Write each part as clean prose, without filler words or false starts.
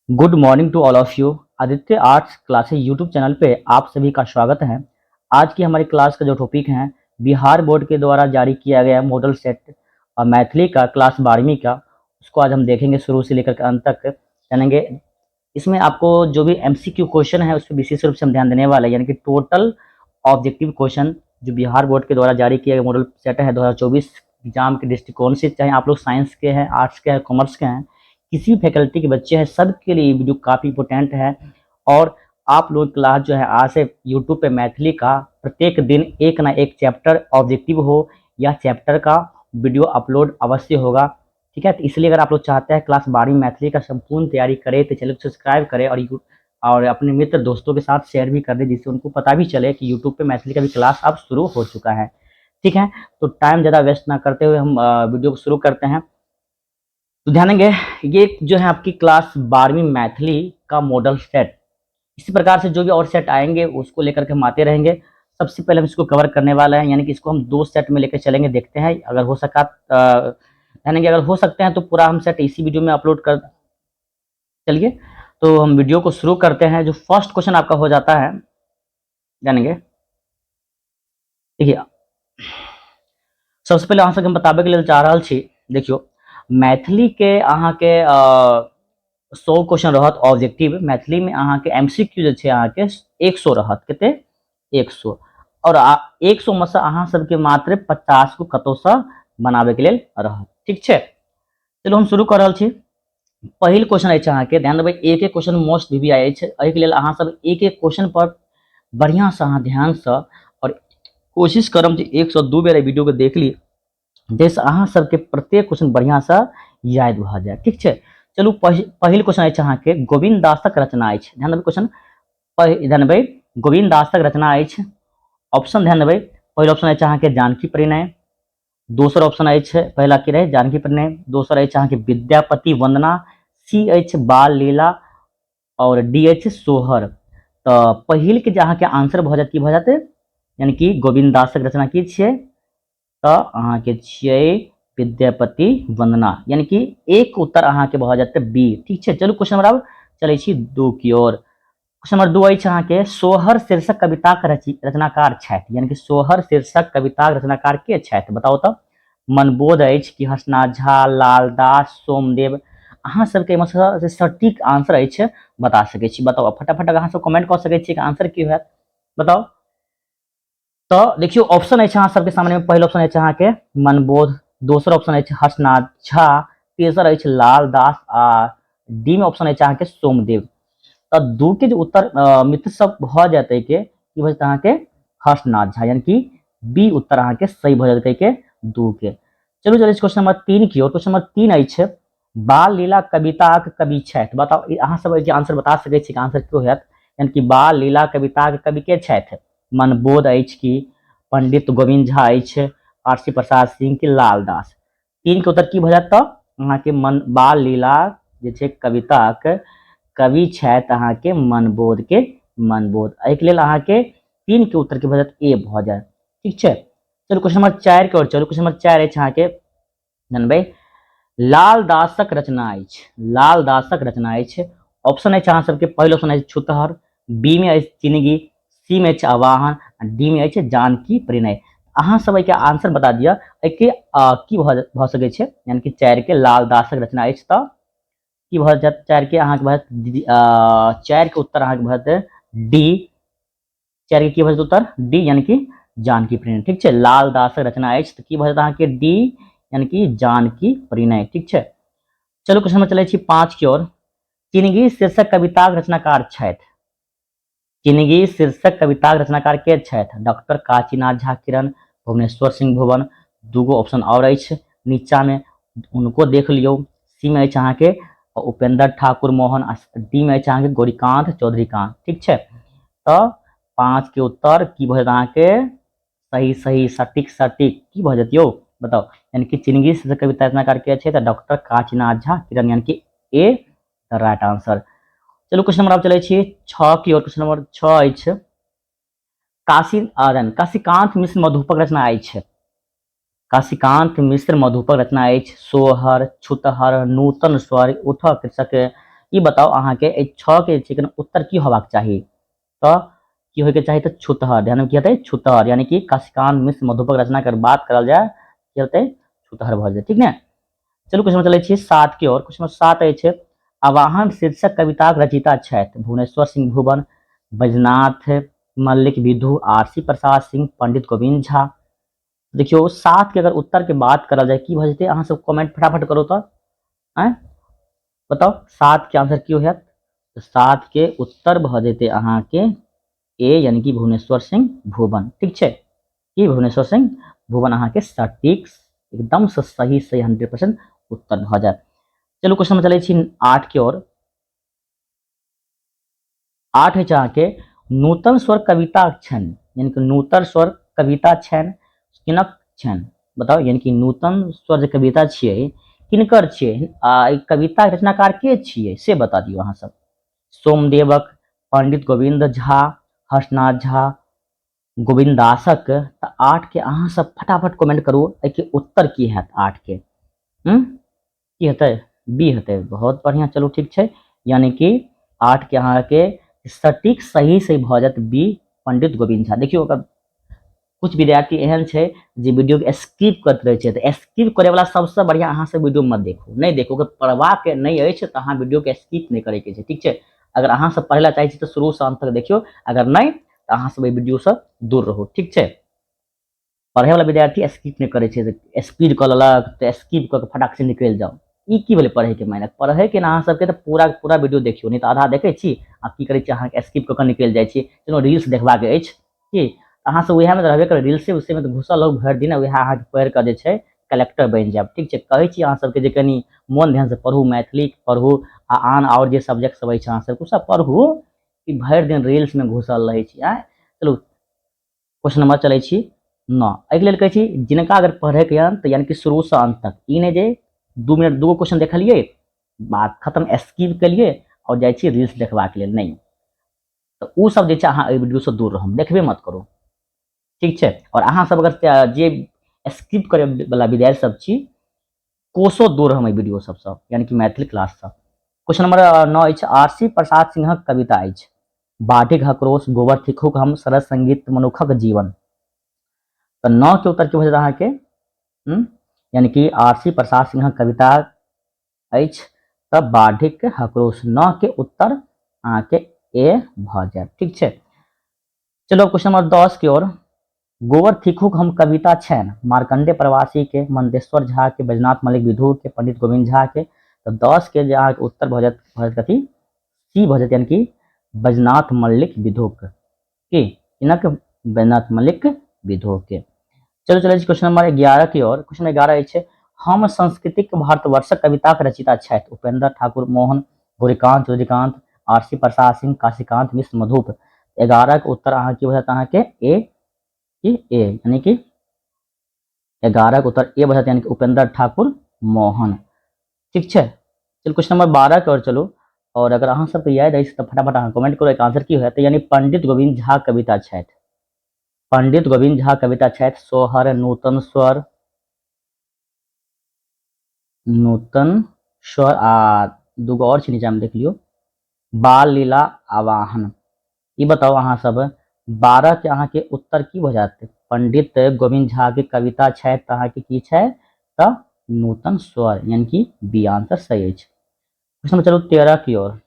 Good morning to all of you. Aditya arts classes YouTube channel पे आप सभी का स्वागत है। आज की हमारी क्लास का जो टॉपिक है, बिहार बोर्ड के द्वारा जारी किया गया मॉडल सेट और मैथिली का क्लास 12वीं का, उसको आज हम देखेंगे शुरू से लेकर के अंत तक जानेंगे। इसमें आपको जो भी एमसीक्यू क्वेश्चन है उस पर विशेष रूप से हम ध्यान देने वाले हैं, यानी कि टोटल ऑब्जेक्टिव क्वेश्चन जो बिहार बोर्ड के द्वारा जारी किया गया मॉडल सेट है 2024 एग्जाम के दृष्टिकोण से, चाहे आप लोग साइंस के हैं, आर्ट्स के हैं, कॉमर्स के हैं, किसी भी फैकल्टी के बच्चे हैं, सबके लिए ये वीडियो काफ़ी इंपॉर्टेंट है। और आप लोग क्लास जो है आज से यूट्यूब पे मैथिली का प्रत्येक दिन एक ना एक चैप्टर ऑब्जेक्टिव हो या चैप्टर का वीडियो अपलोड अवश्य होगा। ठीक है, तो इसलिए अगर आप लोग चाहते हैं क्लास 12वीं मैथिली का संपूर्ण तैयारी करें तो चैनल को सब्सक्राइब करें और अपने मित्र दोस्तों के साथ शेयर भी कर दें, जिससे उनको पता भी चले कि यूट्यूब पे मैथिली का भी क्लास अब शुरू हो चुका है। ठीक है, तो टाइम ज़्यादा वेस्ट ना करते हुए हम वीडियो को शुरू करते हैं। तो ध्यान देंगे, ये जो है आपकी क्लास 12वीं मैथिली का मॉडल सेट, इसी प्रकार से जो भी और सेट आएंगे उसको लेकर के हम आते रहेंगे। सबसे पहले हम इसको कवर करने वाला है, यानी कि इसको हम 2 सेट में लेकर चलेंगे। देखते हैं अगर हो सका, यानी कि अगर हो सकते हैं तो पूरा हम सेट इसी वीडियो में अपलोड कर। चलिए, तो हम वीडियो को शुरू करते हैं। जो फर्स्ट क्वेश्चन आपका हो जाता है, जानेंगे। देखिए, सबसे पहले अहाँ सबके हम बताबे के लिए चाह रहल छी। देखियो, मैथिली के अहाँ के 100 क्वेश्चन रहत ऑब्जेक्टिव। मैथिली में अहाँ के एमसीक्यू जे छै अहाँ के 100 रहत। कते? 100। और 100 में से अहाँ सबके मात्र 50 को कतौ से बनाबे के लेल रहत। ठीक छै, चलो हम शुरू कर रहल छी। पहिल क्वेश्चन अछि अहाँ के, ध्यान देबै, एक एक क्वेश्चन मोस्ट भी आइ छै। एहि के लेल अहाँ सब एक एक क्वेश्चन पर बढ़िया से अहाँ ध्यान से और कोशिश करब जे 102 बेर वीडियो के देख ली, जैसे अहाँ सबके प्रत्येक क्वेश्चन बढ़िया से याद भ जाए। ठीक छै, चलू पहिल क्वेश्चन अछि अहाँ के, गोविंद दासक रचना अछि। ध्यान देबै, क्वेश्चन ध्यान देबै, गोविंद दासक रचना अछि। ऑप्शन ध्यान देबै, पहिल ऑप्शन अछि अहाँ के जानकी परिणय। दोसर ऑप्शन अछि, पहला की रहे जानकी परिणय, दोसर अछि अहाँ के विद्यापति वंदना, सी अछि बाल लीला और डी अछि सोहर। तो पहिल के जे अहाँ के आंसर भ जात, की भ जात, यानी कि गोविंद दासक रचना की छियै, तो अहाँ के छियै विद्यापति वंदना, यानी कि एक उत्तर अहाँ के भ जाते बी। ठीक छै, चलू क्वेश्चन नंबर अब चलै छी 2 की ओर। क्वेश्चन नंबर 2 अछि अहाँ के, सोहर शीर्षक कविता के रचनाकार छथि, यानी कि सोहर शीर्षक कविता के रचनाकार के छथि, बताओ तो। मनबोध अछि कि हंसनाथ झा, लाल दास, सोमदेव। अहाँ सबके एहिमे सटीक आंसर अछि बता सकै छी। बताओ फटाफट अहाँ सब कमेंट कर सकै छी कि आंसर की होयत, बताओ। तो देखियो, ऑप्शन है अहाँ सबके सामने में। पहला ऑप्शन है अहाँ के मनबोध, दोसर ऑप्शन है हर्षनाथ झा, तेसर है लाल दास आ डी में ऑप्शन है अहाँ के सोमदेव। तो दू के जो उत्तर मित्र सब भ जाते के की भ अहाँ के हर्षनाथ झा, यानी कि बी उत्तर अहाँ के सही भ जाते के दू के। चलू चलिए क्वेश्चन नंबर 3 की ओर। क्वेश्चन नंबर 3 अछि, बाल लीला कविताक कवि छथि, बताओ। अहाँ सब आंसर बता सकै छी कि आंसर की होयत, यानी कि बाल लीला कविताक कवि के छथि। मनबोध अछि कि पंडित गोविंद झा अछि, आरसी प्रसाद सिंह की लाल दास। 3 के उत्तर की भ जात, अहाँ के मन बाल लीला जे छै कविताक कवि छथि अहाँ के मनबोध के मनबोध। एहि के लेल अहाँ के 3 के उत्तर की भ जात ए भ जाए। ठीक छै, चलू क्वेश्चन नंबर 4 के ओर चलू। क्वेश्चन नंबर 4 अछि अहाँ के, जानबै, लाल दासक रचना अछि। लाल दासक रचना अछि। ऑप्शन अछि अहाँ सबके, पहिल ऑप्शन अछि छुतहर, बी में अछि जिंदगी, सी में अछि आवाहन, डी में अछि जानकी परिणय। अहाँ सब के आंसर बता दिया एके की भ सकै छै, यानी कि 4 के लाल दासक रचना अछि। तो की भ जात 4 के अहाँ के भ 4 के उत्तर अहाँ के भ डी। 4 के की भ उत्तर डी, यानी कि जानकी परिणय। ठीक छै, लाल दासक रचना अछि तो की भ जात अहाँ के डी, यानी कि जानकी परिणय। ठीक छै, चलो क्वेश्चन में चले छी 5 की ओर। चिनगी शीर्षक कविताक रचनाकार छथि। चिनगी शीर्षक कविताक रचनाकार के छथि, डॉक्टर काशीनाथ झा किरण, भुवनेश्वर सिंह भुवन। दूगो ऑप्शन और अछि नीचा में, उनको देख लियो। सी में अछि अहाँ के उपेंद्र ठाकुर मोहन, डी में अछि अहाँ के गौरीकांत चौधरीकांत। ठीक छै, तो 5 के उत्तर की भ जात अहाँ के सही सही सटीक सटीक की भ जात यौ, बताओ। यानी कि चिनगी शीर्षक कविता रचनाकार के छै तो डॉक्टर काशीनाथ झा किरण, यानी कि ए द राइट आंसर। चलो क्वेश्चन नंबर आप चले छी 6 की ओर। क्वेश्चन नंबर 6 अछि, काशीकांत मिश्र मधुपक रचना अछि। काशीकांत मिश्र मधुपक रचना अछि। सोहर, छुतहर, नूतन स्वर, उठक कृषक, ई बताओ अहाँ के 6 के चिकन उत्तर की होबाक चाहिए तो की होय के चाहिए तो छुतहर, ध्यान में की हेतै छुतहर, यानी कि काशिकांत मिश्र मधुपर्क रचना के बात करल जाय की हेतै छुतहर भ जेतै, ठीक ने। चलू क्वेश्चन चलै छी 7 की ओर। क्वेश्चन 7 अछि आवाहन शीर्षक कविताक रचयिता छथि भुवनेश्वर सिंह भुवन, बैजनाथ मल्लिक विधु, आरसी प्रसाद सिंह, पंडित गोविंद झा। देखियो 7 के अगर उत्तर के बात करल जाय की भ जेतै, अहाँ सब कमेंट फटाफट करू तो आय बताओ 7 के आंसर की होयत। तो 7 के उत्तर भ जेतै अहाँ के ए यानी कि भुवनेश्वर सिंह भुवन, ठीक छै। कि भुवनेश्वर सिंह भुवन अहाँ के सटीक एकदम से सही 100% उत्तर भ जायत। चलू क्वेश्चन में चलै छी 8 के ओर। 8 है अहाँ के नूतन स्वर कविता छन, यानी कि नूतन स्वर कविता छन किनक छन बताओ, यानी कि नूतन स्वर जे कविता छियै किनकर छियै आ ई कविता के रचनाकार के छियै से बता दियो अहाँ सब। सोमदेवक, पंडित गोविंद झा, हर्षनाथ झा, गोविंद दासक। तो 8 के अहाँ सब फटाफट कमेंट करू एके उत्तर की हैत 8 के। की हेतै बी हेतै, बहुत बढ़िया। चलू ठीक छै, यानी कि 8 के अहाँ के सटीक सही से भ जायत बी पंडित गोविंद झा। देखियो अगर कुछ विद्यार्थी एहन छै जे वीडियो के स्किप करत रहे छै, तो स्किप करे वाला सबसे बढ़िया अहाँ सब वीडियो मत देखू, नहीं देखू, अगर पढ़वा के नहीं अछि तो अहाँ वीडियो के स्किप नहीं करे के छै, ठीक छै। अगर अहाँ सब पढ़े ला चाहे छी तो शुरू से अंत तक देखियो, अगर नहीं तो अहाँ सब वीडियो से दूर रहू, ठीक छै। पढ़े वाला विद्यार्थी स्किप नहीं करे छै, स्पीड क लेलक तो स्किप क के फटाक से निकल जाओ, ई की भेलै पढ़े के मायने। पढ़े के ना अहाँ सबके तो पूरा पूरा वीडियो देखियो, नहीं तो आधा देखे छी आ की करे छी अहाँ स्किप क के निकल जाय छी। चलो रील्स देखबा के अछि की अहाँ सब उएह में रहबे कर, रील्से उसे में घुसल रहू भरि दिन, उएह अहाँ के पढ़ के जे छै कलेक्टर बनि जायब, ठीक छै। कहै छी अहाँ सबके जे कनी मन ध्यान से पढ़ू, मैथिली पढ़ू आ आन और जे सब्जेक्ट सब अछि अहाँ सबके सब पढ़ू, कि भरि दिन रील्स में घुसल रहै छी आय। चलू क्वेश्चन नंबर चलै छी 9। एहि लेल कहै छी जिनका अगर पढ़े के यन तो यानी कि शुरू से अंत तक, ई नहीं जे 2 मिनट 2 क्वेश्चन देखलिए बात खत्म स्किप केलिए और जाय छी रील्स देखबा के लेल, नहीं। तो उ सब जे छै अहाँ एहि वीडियो से दूर रहू, देखबे मत करू, ठीक छै। और अहाँ सब अगर जे स्किप करे वाला विद्यार्थी सब छी कोसो दूर रहम एहि वीडियो सबसँ, यानी कि मैथिली क्लास से। क्वेश्चन नंबर 9 अछि आरसी प्रसाद सिंहक कविता अछि बाढ़िक आक्रोश, गोबर थिकुक हम, सरस संगीत, मनुखक जीवन। तो 9 के उत्तर की हो जाएत अहाँ के यानी कि आरसी प्रसाद सिंहक कविता अछि त बाढ़िक आक्रोश। 9 के उत्तर अहाँ के ए भ जायत, ठीक छै। चलो क्वेश्चन नंबर 10 की ओर। गोबर थिकुक हम कविता छनि मार्कंडे प्रवासी के, मंदेश्वर झा के, बैजनाथ मलिक विधु के, पंडित गोविंद झा के। तो 10 के जे अहाँ के उत्तर भ जायत कथी सी भ जायत, यानी कि बैजनाथ मल्लिक विधुक की इनक बैजनाथ मल्लिक विधु के। चलो चलो क्वेश्चन नंबर 11 की ओर। क्वेश्चन 11 अछि हम सांस्कृतिक भारतवर्षक कविता के रचयिता छथि उपेंद्र ठाकुर, मोहन, गौरीकांत, रुद्रकांत, आरसी प्रसाद सिंह, काशीकांत मिश्र, मधुप। 11 के उत्तर अहाँ की होयत अहाँ के ए यानी कि 11 के उत्तर ए बचत, यानी कि उपेंद्र ठाकुर मोहन, ठीक छै। चलो क्वेश्चन नंबर 12 के ओर चलो, और अगर अहाँ सबके याद अछि तो फटाफट अहाँ कमेंट करू एक आंसर की होयत, यानी पंडित गोविंद झा कविता छथि। पंडित गोविंद झा कविता छथि सोहर, नूतन स्वर, नूतन स्वर आ दूगो और छै नीचा में देख लियो बाल लीला आवाहन। ई बताओ अहाँ सब 12 के अहाँ के उत्तर की भ जायत। पंडित गोविंद झा के कविता छै त अहाँ के की छै त नूतन स्वर, यानी कि बी आंसर सही अछि। क्वेश्चन चलो 13 की ओर।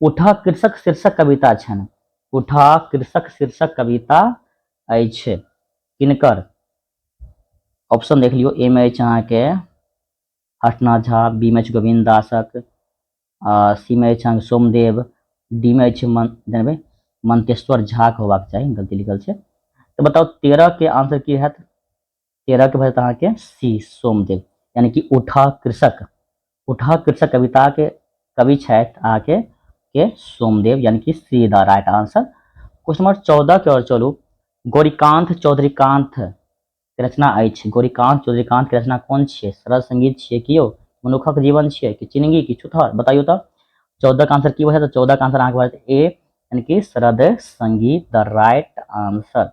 उठा कृषक शीर्षक कविता छनि, उठा कृषक शीर्षक कविता अछि किनकर। ऑप्शन देख लियो, ए में अछि अहाँ के हर्षनाथ झा, बी में अछि गोविंद दासक, सी में अछि सोमदेव, डी में अछि मंतेश्वर झा के होबाक चाही, गलती लिखल छै। तो बताओ 13 के आंसर की हैत। 13 के भरत अहाँ के सी सोमदेव, यानी कि उठा कृषक। उठा कृषक कविता के कवि छथि अहाँ के सोमदेव, यानी कि see the right answer. Question number 14 के ओर चलू। गौरीकांत चौधरीकांत के रचना अछि, गौरीकांत चौधरीकांत के रचना कोन छियै, सरल संगीत छियै कि यौ, मनुखक जीवन छियै कि चिनगी की छुथर, बताइयो तो। 14 का आंसर की होय, तो 14 का आंसर अहाँ के भरत ए, यानी कि शरद संगीत द राइट आंसर,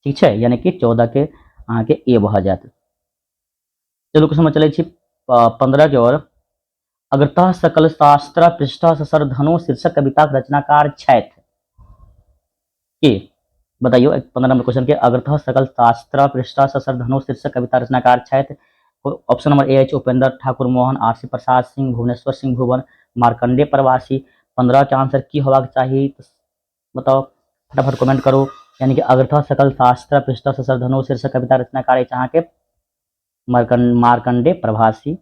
ठीक छै। यानी कि 14 के अहाँ के ए भ जायत। चलू क्वेश्चन में चलै छी 15 के ओर। अग्रतः सकल शास्त्र पृष्ठ ससर धनु शीर्षक कविता के रचनाकार छथि के? बताइयो 15 नंबर क्वेश्चन के अग्रतः सकल शास्त्र पृष्ठ ससर धनु शीर्षक कविता रचनाकार छथि। ऑप्शन नंबर ए है उपेंद्र ठाकुर मोहन, आरसी प्रसाद सिंह, भुवनेश्वर सिंह भुवन, मार्कंडे प्रवासी। 15 के आंसर की होबाक चाही तो बताओ, फटाफट कमेंट करो। यानी कि अग्रतः सकल शास्त्र पृष्ठ ससर धनु शीर्षक कविता रचनाकार अछि अहाँ के मार्कंडे प्रवासी।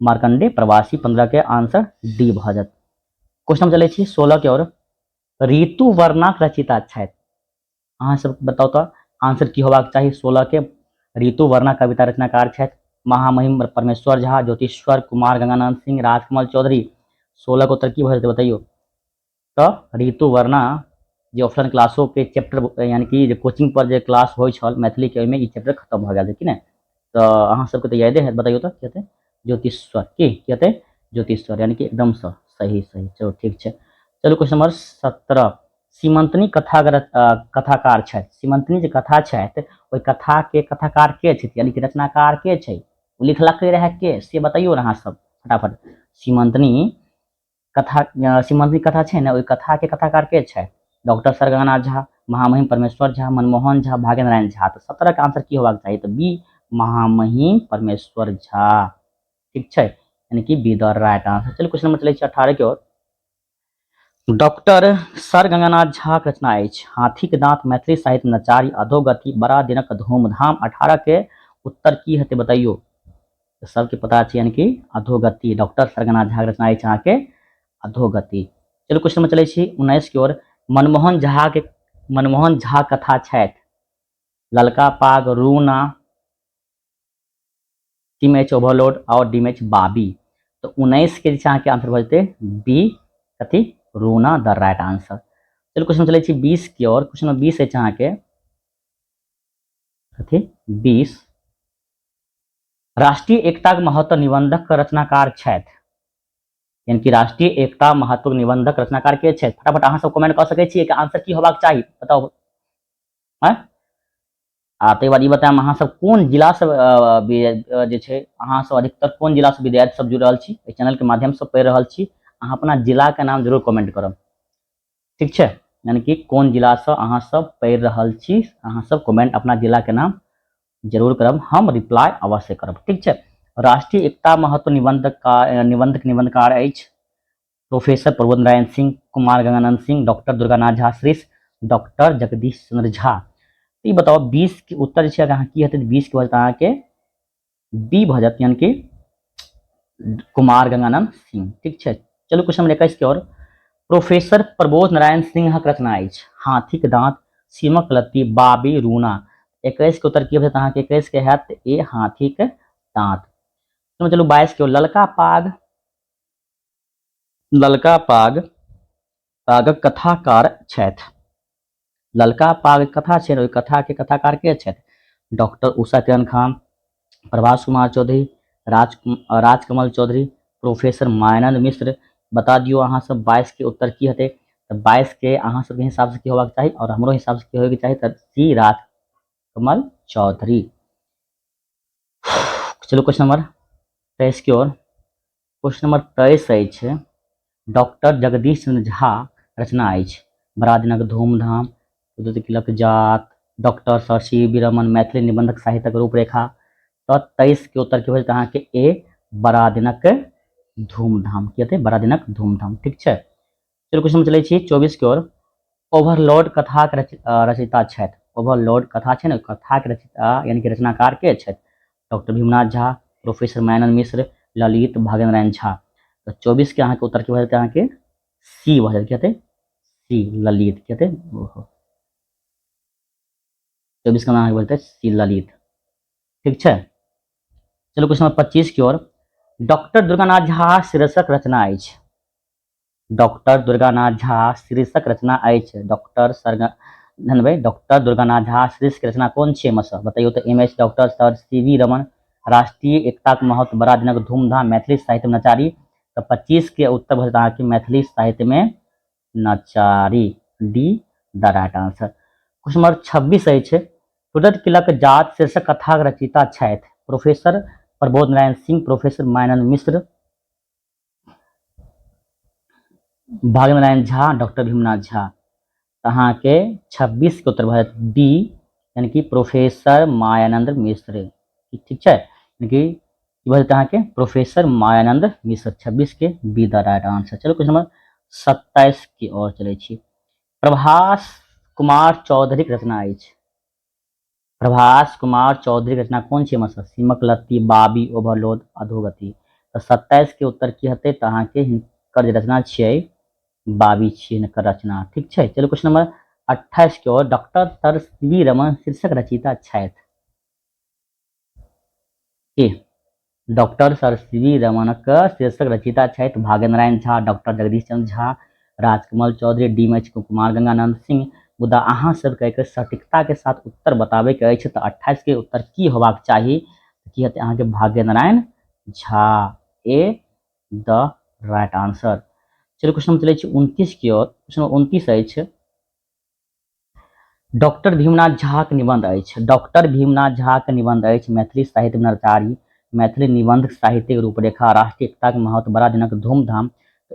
मार्कंडे प्रवासी 15 के आंसर डी भ जायत। क्वेश्चन चलै छी 16 के ओर। ऋतु वर्णाक रचिता छथि अहाँ सब बताओ तो आंसर की होबाक चाही 16 के। ऋतु वर्णा कविता रचनाकार छथि महामहिम परमेश्वर झा, ज्योतिश्वर कुमार, गंगानंद सिंह, राजकमल चौधरी। 16 के उत्तर की भ जेतै बताइयो तो ऋतु वर्णा जे ऑफलाइन क्लासों के चैप्टर यानी कि जे कोचिंग पर जे क्लास होइ छल मैथिली के ओहिमे ई चैप्टर खत्म भ गेल छै कि नहि, तो अहाँ सबके तो यादे है, बताइयो तो की हेतै ज्योतिश्वर की हेतै ज्योतिश्वर, यानी कि एकदम सही सही। चलो ठीक है। चलो क्वेश्चन नंबर 17। सीमंतनी कथाकार छथि। सीमंतनी जे कथा छथि ओहि कथा के कथाकार के छथि यानी कि रचनाकार के छै, लिखलकै रहे के से बताइयो अहाँ सब फटाफट। सीमंतनी कथा छै ने ओहि कथा के कथाकार के छै? डॉक्टर सर गंगानाथ झा, महामहिम परमेश्वर झा, मनमोहन झा, भाग्य नारायण झा। तो 17 के आंसर की होबाक चाहिए तो बी महामहिम परमेश्वर झा। ठीक है, यानी कि बी द राइट आंसर। चलिए क्वेश्चन नंबर चले 18 के ओर। डॉक्टर सर गंगानाथ झा के रचना अछि हाथी के दांत, मैथिली साहित्य नचारी, अधोगति, बड़ा दिनक धूमधाम। 18 के उत्तर की हेतै बताइयो तो सबके पता है यानी कि अधोगति। डॉक्टर सर गंगानाथ झा के रचना अछि अहाँ के अधोगति। चलो क्वेश्चन नंबर चले छी 19 की ओर। मनमोहन झा कथा छथि ललका पाग, रूना, टीम एच ओवरलोड और डीम एच बाबी। तो 19 के के आंसर बजते बी कथी रूना द राइट आंसर। चलो क्वेश्चन चले छी 20 की ओर। क्वेश्चन नंबर 20 है के कथी 20 राष्ट्रीय एकता के महत्व निबंधक रचनाकार छथि यानी कि राष्ट्रीय एकता महत्व निबंधक रचनाकार के छथि। फटाफट अहाँ सब कमेंट कर सकै छियै कि आंसर की होबाक चाही बताओ। ताहि बाद ई बतायब अहाँ सब कोन जिला से जे छै अहाँ सब अधिकतर कोन जिला से विद्यार्थी सब जुड़ रहल छी एहि चैनल के माध्यम से पढ़ि रहल छी। अहाँ अपना जिला के नाम जरूर कमेंट करब ठीक छै, यानी कि कोन जिला से अहाँ सब पढ़ि रहल छी अहाँ सब कमेंट अपना जिला के नाम जरूर करब, हम रिप्लाई अवश्य करब ठीक है। राष्ट्रीय एकता महत्व निबंधकार अछि प्रोफेसर प्रबोध नारायण सिंह, कुमार गंगानंद सिंह, डॉक्टर दुर्गानाथ झा श्रेष्ठ, डॉक्टर जगदीश चंद्र झा। तो ये बताओ 20 के उत्तर की हेतै 20 के वजह के बी भ जात यानी कि कुमार गंगानंद सिंह ठीक है। चलो क्वेश्चन नंबर 21 की ओर। प्रोफेसर प्रबोध नारायण सिंह के रचना अछि हाथी के दांत, सीमक लत्ती, बाबी, रूना। 21 के उत्तर की भ जात 21 के हैत ए हाथी के दांत। तो चलो 22 की ओर। ललका पागक कथाकार छथि। ललका पाग कथा छै ओहि कथा के कथाकार के छथि डॉक्टर उषा किरण खान, प्रभास कुमार चौधरी, राजकमल चौधरी, प्रोफेसर मायानंद मिश्र। बता दियो अहाँ सब 22 के उत्तर की हेतै तो 22 के अहाँ सब के हिसाब से की होबाक चाही और हमरो हिसाब से की होबे के चाही तो सी राजकमल चौधरी। चलो क्वेश्चन नंबर 23 की ओर। क्वेश्चन नंबर 23 अछि डॉक्टर जगदीश चंद्र झा रचना अछि बड़ा दिनक धूमधाम, तिलक जात, doctor sir C V Raman, Maithili निबंधक साहित्यक रूपरेखा। तो 23 के उत्तर की हो अहाँ के ए बड़ा दिनक धूमधाम की हेतै बड़ा दिनक धूमधाम ठीक है। चलो क्वेश्चन चलै छी 24 की ओर। ओवरलोड कथा के रचयिता छथि ओवरलोड कथा छै ने कथा के रचयिता यानी कि रचनाकार के छथि डॉक्टर भीमनाथ झा, प्रोफेसर मायानंद मिश्र, ललित भाग्य नारायण झा। तो 24 के अहाँ के उत्तर की हो अहाँ के सी भ जात हेतै सी ललित के हेतै 24 का नाम बोलते हैं सी ललित ठीक है। चलो क्वेश्चन नंबर 25 की ओर। डॉक्टर दुर्गानाथ झा शीर्षक रचना अछि डॉक्टर दुर्गानाथ झा शीर्षक रचना अछि डॉक्टर दुर्गानाथ झा शीर्षक के रचना कौन छै मस बताइयो तो M H doctor sir C V Raman, राष्ट्रीय एकता के महत्व, बड़ा दिनक धूमधाम, मैथिली साहित्य में नचारी। तो 25 के उत्तर भ जात मैथिली साहित्य में नचारी D the right answer. Question number 26 अछि रुद्र तिलक जात शीर्षक कथा रचयिता छथि प्रोफेसर प्रबोध नारायण सिंह, प्रोफेसर मायानंद मिश्र, भागेंद्र नारायण झा, डॉक्टर भीमनाथ झा। अहाँ के 26 के उत्तर भऽ जायत बी, यानी कि प्रोफेसर मायानंद मिश्र। ठीक छै, यानी कि भऽ जायत अहाँ के प्रोफेसर मायानंद मिश्र। 26 के बी द राइट आंसर। चलो क्वेश्चन नंबर 27 की ओर चलै छी। प्रभास कुमार चौधरी के रचना अछि। प्रभास कुमार चौधरी के रचना कोन छै मतलब? सीमक लत्ती, बाबी, ओवरलोड, अधोगति। तो 27 के उत्तर की हेतै? तो अहाँ के हिनकर जे रचना छियै बाबी छियै हिनकर रचना। ठीक छै, चलो क्वेश्चन नंबर 28 की ओर। डॉक्टर सर सीवी रमन शीर्षक रचयिता छथि के? डॉक्टर सर सीवी रमनक शीर्षक रचयिता छथि भागेंद्र नारायण झा, डॉक्टर जगदीश चंद्र झा, राजकमल चौधरी, डी.एच. कुमार गंगानंद सिंह। मुदा अहाँ सबके एकर सटीकता के साथ उत्तर बताबे के अछि, तो 28 के उत्तर की होबाक चाही? की हेतै अहाँ के भागेंद्र नारायण झा, ए द राइट आंसर। चलो क्वेश्चन नंबर चलै छै 29 की ओर। क्वेश्चन नंबर 29 अछि। डॉक्टर भीमनाथ झा के निबंध अछि। डॉक्टर भीमनाथ झा के निबंध अछि मैथिली साहित्य में नरचारी, मैथिली निबंध साहित्य रूपरेखा, राष्ट्रीय एकता के महत्व, बड़ा दिनक धूमधाम।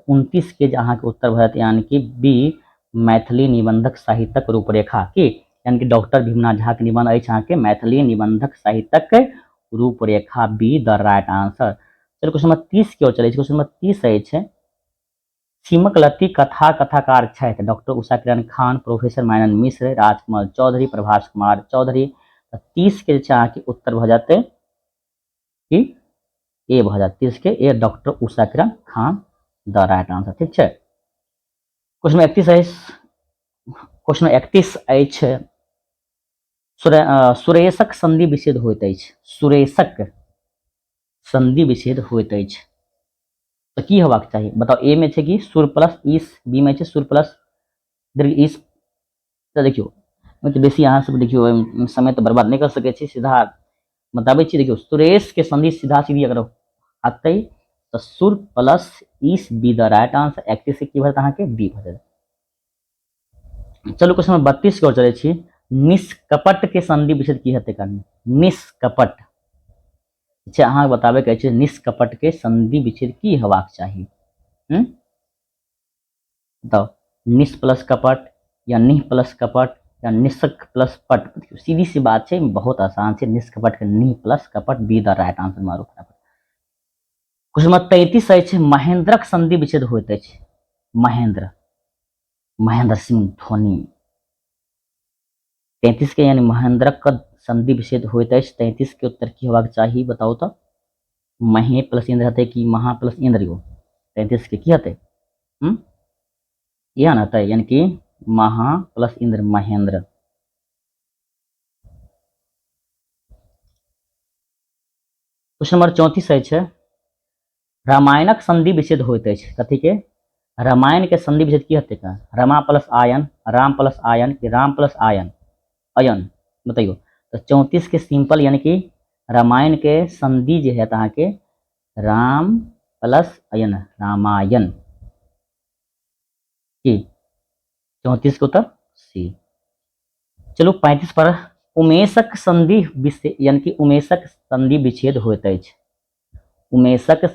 29 के अहाँ के उत्तर भऽ जायत यानी कि बी, मैथिली निबंधक साहित्यक रूपरेखा की, यानी कि डॉक्टर भीमनाथ झा के निबंध अछि अहाँ के मैथिली निबंधक साहित्यक रूपरेखा, बी द राइट आंसर। चलो क्वेश्चन नंबर 30 की ओर चलै छै। क्वेश्चन नंबर 30 अछि। सीमक लत्ती कथा कथाकार छथि डॉक्टर उषा किरण खान, प्रोफेसर मायानंद मिश्र, राजकमल चौधरी, प्रभास कुमार चौधरी। 30 के अहाँ के उत्तर भऽ जाते कि ए भऽ जात 30 के A, doctor Usha Kiran Khan the right answer. ठीक छै, क्वेश्चन 31 अछि। क्वेश्चन 31 अछि। सुरेशक संधि विच्छेद होइत अछि। सुरेशक संधि विच्छेद होइत अछि तो की होबाक चाहिए बताओ? ए में छै कि सुर प्लस ईस, बी में छै सुर प्लस दीर्घ ईस। तो देखियो तो बेसी अहाँ सब देखियो समय तो बर्बाद नहीं कर सके छी, सीधा बताबै छी। देखियो सुरेश के संधि सीधा सीधी अगर आते तो सुर plus is, be the right answer. 31 से की भरत अहाँ के बी भरत। चलो क्वेश्चन नंबर 32 की ओर चलै छी। निष्कपट के संधि विच्छेद की हेतै? निष्कपट छै अहाँ बताबे के छै निष्कपट के संधि विच्छेद की हेबाक चाही? बताओ, निस प्लस कपट या निह प्लस कपट या निष्क प्लस पट। सीधी सी बात है, बहुत आसान है। निष्कपट के निह प्लस कपट, बी द राइट आंसर मारू फटाफट। क्वेश्चन नंबर 33 अछि। महेंद्रक संधि विच्छेद होइत अछि। महेंद्र, महेंद्र सिंह धोनी। 33 के यानी महेंद्रक संधि विच्छेद होइत अछि। 33 के उत्तर की होबाक चाही बताओ तो? महे प्लस इंद्र हतै कि महा प्लस इंद्र यो? 33 के की हतै? यह हतै यानी कि महा plus Indra, Mahendra. Question number 34 अछि। रामायणक संधि विच्छेद होइत अछि। कथी के? रामायण के संधि विच्छेद की हतै का? Rama plus ion, Ram plus ion कि राम प्लस आयन, अयन बताइयो। तो 34 के सिंपल यानी कि रामायण के संधि जो है अहाँ के राम प्लस अयन, रामायण की 34 के उत्तर सी। चलो 35 पर। उमेशक संधि यानी कि उमेशक संधि विच्छेद होइत अछि। उमेशक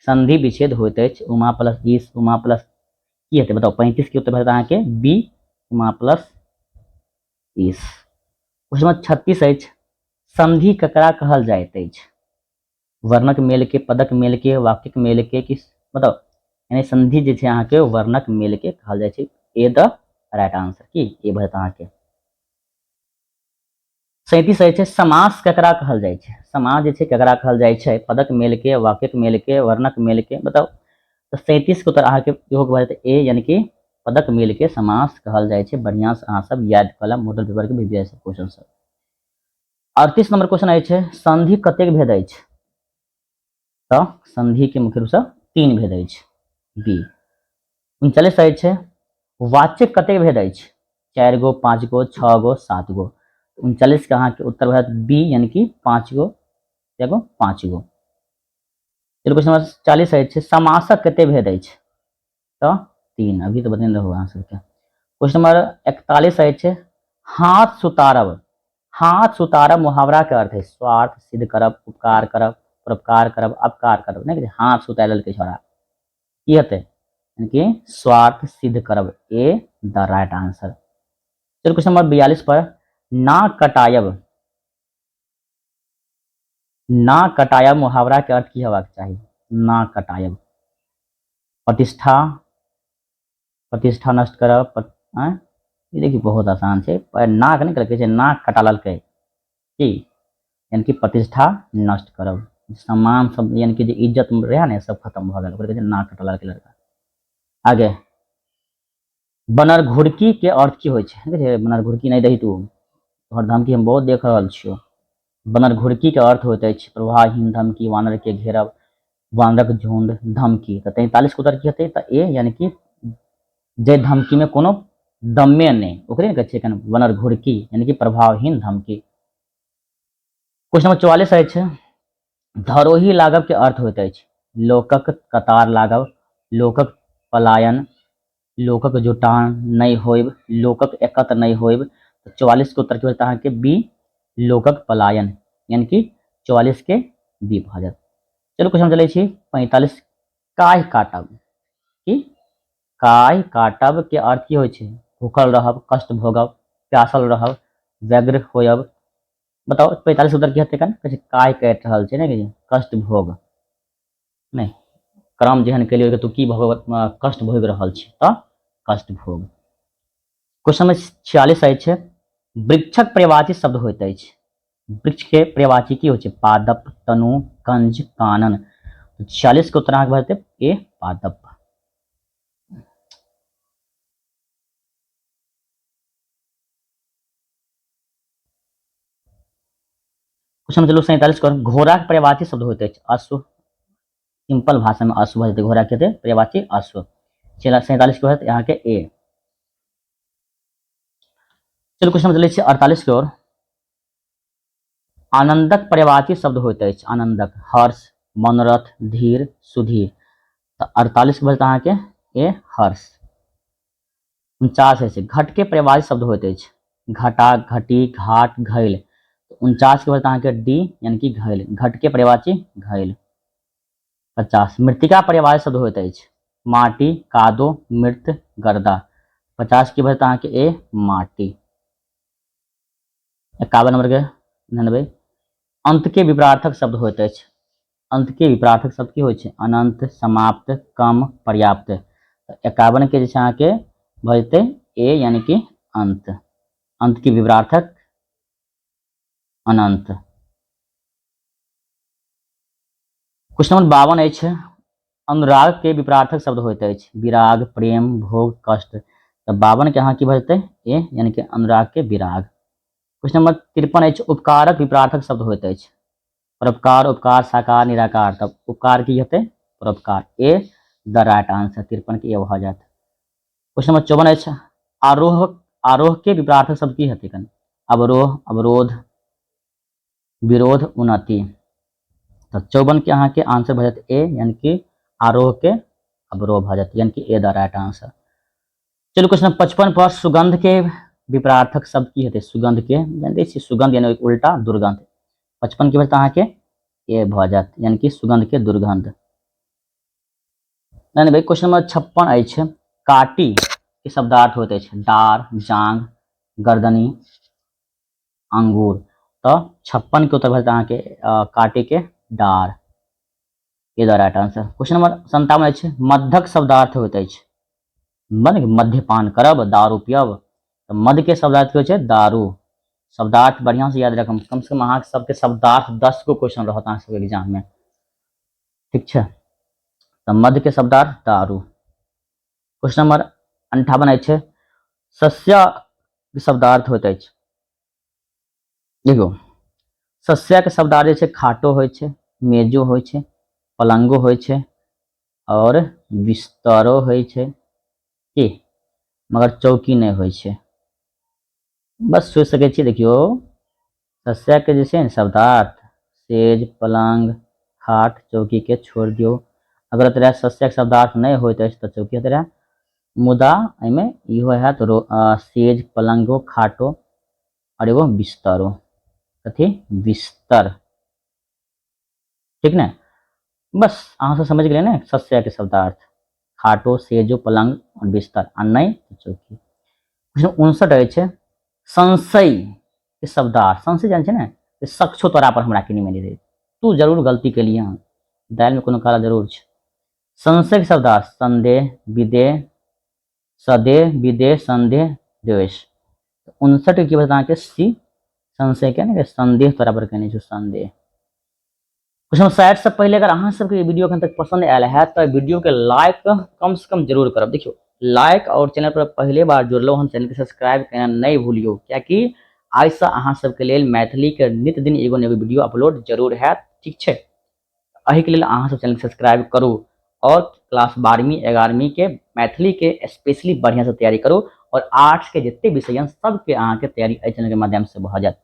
संधि विच्छेद होइत अछि। उमा प्लस ईस, उमा प्लस की हेतै बताओ? 35 के उत्तर भरत अहाँ के बी, उमा प्लस ईस। क्वेश्चन नंबर 36 अछि। संधि ककरा कहल जाइत अछि? वर्णक मेल के, पदक मेल के, वाक्यक मेल के कि बताओ? यानी संधि जे छै अहाँ के वर्णक मेल के कहल जाइ छै। ए द राइट आंसर की ए भरत अहाँ के। 37 अछि। समास ककरा कहल जाइ छै? समास जे छै ककरा कहल जाइ छै? पदक मेल के, वाक्यक मेल के, वर्णक मेल के बताओ? तो 37 के उत्तर अहाँ के इहो भऽ जायत ए, यानी कि पदक मेल के समास कहल जाइ छै। बढ़िया से अहाँ सब याद कलम मॉडल पेपर के भी दिया छै क्वेश्चन सब। 38 नंबर क्वेश्चन अछि। संधि कतेक भेद अछि? तो संधि के मुख्य रूप से 3 भेद अछि, बी। 39 अछि। वाच्यक कतेक भेद अछि? 4 गो, 5 गो, 6 गो, 7 गो। 39 के अहाँ के उत्तर भऽ जायत बी, यानी कि 5 गो, 5 गो। चलो क्वेश्चन नंबर 40 अछि। समासक कते भेद अछि? तो 3, अभी तो बतेने रहो अहाँ सबके। क्वेश्चन नंबर 41 अछि। हाथ सुतारब, हाथ सुतारब मुहावरा के अर्थ है स्वार्थ सिद्ध करब, उपकार करब, परोपकार करब, अपकार करब। नहीं हाथ सुता लेलकै छोड़ा की हेतै? यानी कि स्वार्थ सिद्ध करब, ए द राइट आंसर। चलो क्वेश्चन नंबर 42 पर, ना कटायब, ना कटायब मुहावरा के अर्थ की हेबाक चाही? ना कटायब, प्रतिष्ठा, प्रतिष्ठा नष्ट करब, ये देखिए बहुत आसान है, पर नाक नहीं करके छै, नाक कटा ललकै की, यानी कि प्रतिष्ठा नष्ट करब, सम्मान सब यानी कि जे इज्जत रहे ने सब खत्म भ गेल, ओकरा कहै छै नाक कटा ललकै लड़का। आगे, बनर घुड़की के अर्थ की होइ छै? देखै छै बनर घुड़की नहीं दही तू, तोहर धमकी हम बहुत देख रहल छियो। बनर घुड़की के अर्थ होइत अछि प्रवाहहीन धमकी, वानर के घेरब, वानरक झुंड, धमकी। तऽ 43 के उत्तर की हेतै? तऽ ए, यानी कि जे धमकी में कोनो दमे नहीं, ओकरे कहै छै बनर घुड़की, यानी कि प्रभावहीन धमकी। क्वेश्चन नंबर 44 अछि, धरोही लागब के अर्थ होइत अछि लोकक कतार लागब, लोकक पलायन, लोकक जुटान नहीं होइब, लोकक एकत्र नहीं होइब। 44 के उत्तर की होता है कि बी, लोकक पलायन, यानी कि 44 के बी भ जायत। चलो क्वेश्चन चलै छी 45, काहे काटब, की काहे काटब के अर्थ की होइ छै? भूखल रहब, कष्ट भोगब, प्यासल रहब, व्यग्र होयब। बताओ 45 उत्तर की हेतै? काय काटि रहल छै, ने कष्ट भोग, नहीं कर्म जेहन केलियै तू की कष्ट भोगि रहल छी, तऽ कष्ट भोग। क्वेश्चन नंबर 46 अछि, वृक्षक पर्यायवाची शब्द होइत अछि, वृक्ष के पर्यायवाची की होइ छै? पादप, तनु, कंज, कानन। 46 के उत्तर अहाँके भऽ जेतै ए, पादप। क्वेश्चन चलो 47 कर, घोड़ा के पर्यायवाची शब्द होइत अछि अश्व, सिंपल भाषा में अश्व भऽ जेतै, घोड़ा के हेतै पर्यायवाची अश्व। 47 के होत यहाँ के ए। चलो क्वेश्चन चलै छै 48 की ओर, आनंदक पर्यायवाची शब्द होइत अछि आनंदक, हर्ष, मनोरथ, धीर, सुधीर। तऽ 48 के अहाँ के ए, हर्ष। 49 है, घट के पर्यायवाची शब्द होइत अछि घटा, घटी, घाट, घैल। 49 के अहाँ के डी, यानी कि घैल, घट के पर्यायवाची घैल। 50, मृतिका पर्यायवाची शब्द होइत अछि माटी, कादो, मृत, गर्दा। 50 की भरत अहाँ के ए, माटी। 51 नंबर के 99, अंत के विपरार्थक शब्द होइत अछि, अंत के विपरार्थक शब्द की होइ छै? अनंत, समाप्त, कम, पर्याप्त। 51 के जे छै अहाँ के भऽ जेतै ए, यानी कि अंत, अंत के विपरार्थक अनंत। क्वेश्चन नंबर 52 अछि, अनुराग के विपरार्थक शब्द होइत अछि विराग, प्रेम, भोग, कष्ट। तऽ 52 के अहाँ की भऽ जेतै ए, यानी कि अनुराग के विराग। क्वेश्चन नंबर 53 अछि, उपकारक विपरार्थक शब्द होइत अछि परोपकार, उपकार, साकार, निराकार। तब उपकार की हेतै? परोपकार, ए द राइट आंसर। 53 के ए भऽ जायत। क्वेश्चन नंबर 54 अछि, आरोह, आरोह के विपरार्थक शब्द की हेतै? अवरोह, अवरोध, विरोध, उन्नति। तो 54 के अहाँ के आंसर भऽ जायत ए, यानी कि आरोह के अवरोह भऽ जायत, यानी कि ए द राइट आंसर। चलो क्वेश्चन 55 पर, सुगंध के विपरार्थक शब्द की हेतै? सुगंध के जानते छियै, सुगंध यानी उल्टा दुर्गंध। 55 के अहाँ के ए भऽ जायत, यानी कि सुगंध के दुर्गंध। नहीं भाई क्वेश्चन नंबर 56 अछि, काटी के शब्दार्थ होइत अछि डार, जांग, गर्दनी, अंगूर। तो 56 के उत्तर भऽ जायत अहाँ के काटी के डार, ये the right answer. Question number 57 अछि, मध्यक शब्दार्थ होइत अछि मध्यपान करब, दारू पियब। तो मध्य के शब्दार्थ की होइ छै? दारू। शब्दार्थ बढ़िया से याद रखब, कम से कम अहाँ सबके शब्दार्थ 10 गो क्वेश्चन रहत अहाँ सबके एग्जाम में, ठीक छै? तो मध्य के शब्दार्थ दारू। क्वेश्चन नंबर 58 अछि, सस्य के शब्दार्थ होइत अछि, देखो सस्य के शब्दार्थ जे छै खाटो होइ छै, मेजो होइ छै, पलंगो होइ छै और बिस्तरो होइ छै, की मगर चौकी नहीं होइ छै। बस सोच सकै छी, देखियो सस्य के जे छै ने शब्दार्थ सेज, पलंग, खाट, चौकी के छोड़ दियो। अगर तोरा सस्य के शब्दार्थ नहीं होइत अछि तऽ चौकी हेतै रहे, मुदा एहिमे इहो हैत सेज, पलंगो, खाटो और एगो बिस्तरो, कथी? बिस्तर, ठीक ने? बस अहाँ सब समझ गेलिए ने सस्य के शब्दार्थ। खाटो सेजो पलंग और बिस्तर आ नहीं तो चौकी। क्वेश्चन 59 रहे छे संशय के शब्दार्थ। संशय जान छे ना कि शक छो तोरा पर हमरा के नहीं मिली रही, तू जरूर गलती के लिए दाल में कोनो काला जरूर छे। संशय के शब्दार्थ संदेह विदेह सदेह विदेह संदेह द्वेष। 59 की बता के सी संशय के ना संदेह तोरा पर कहने छो संदेह। क्वेश्चन 60 से पहले अगर अहाँ सबके वीडियो अखन तक पसंद आयल है तो वीडियो के लाइक कम से कम जरूर करब। देखियो लाइक और चैनल पर पहले बार जुड़लो हम चैनल के सब्सक्राइब करना नहीं भूलियो, क्योंकि आज से अहाँ सबके लेल मैथिली के नित्य दिन एगो ने एगो वीडियो अपलोड जरूर है, ठीक है। अही के लिए अहाँ सब चैनल सब्सक्राइब करू और क्लास 12वीं 11वीं के मैथिली के स्पेशली बढ़िया से तैयारी करू और आर्ट्स के जितने विषय सबके अहाँ के तैयारी एहि चैनल के माध्यम से भ जात।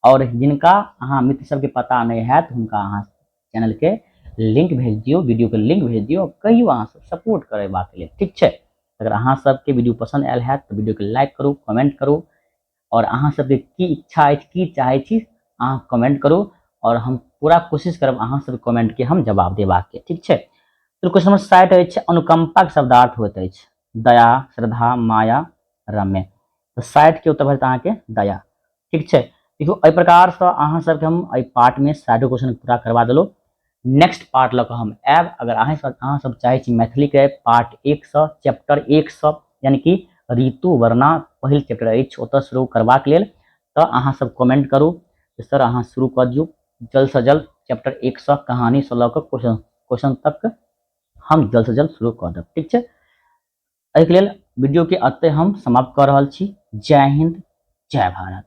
और जिनका अहाँ मित्र सबके पता नहीं है तो उनका अहाँ चैनल के लिंक भेज दियो, वीडियो के लिंक भेज दियो, कहियो अहाँ सब सपोर्ट करेबाक लेल, ठीक है। अगर अहाँ सबके वीडियो पसंद आयल है तो वीडियो के लाइक करू, कमेंट करू और अहाँ सबके की इच्छा है की चाहे छी अहाँ कमेंट करू और हम पूरा कोशिश करब अहाँ सब कमेंट के हम जवाब देबाक के, ठीक है। तो क्वेश्चन नंबर 60 अछि अनुकंपा के शब्दार्थ होइत अछि दया श्रद्धा माया रम्य। तो 60 के उत्तर भरत अहाँ के दया, ठीक है। देखो एहि प्रकार से अहाँ सबके हम एहि पार्ट में 60 क्वेश्चन पूरा करवा देलो। नेक्स्ट पार्ट लग हम आब अगर अहाँ सब चाहे छी मैथिली के पार्ट 1 से चैप्टर 1 से यानी कि ऋतु वर्णा पहिल चैप्टर अछि ओतऽ शुरू करबाक लेल तो अहाँ सब कमेंट करू कि सर अहाँ शुरू कर दियौ जल्द से जल्द चैप्टर 1 से कहानी से लऽ कऽ क्वेश्चन तक हम जल्द से जल्द शुरू कर देब, ठीक है। एहि के लेल वीडियो के अतः हम समाप्त कर रहल छी। जय हिंद जय भारत।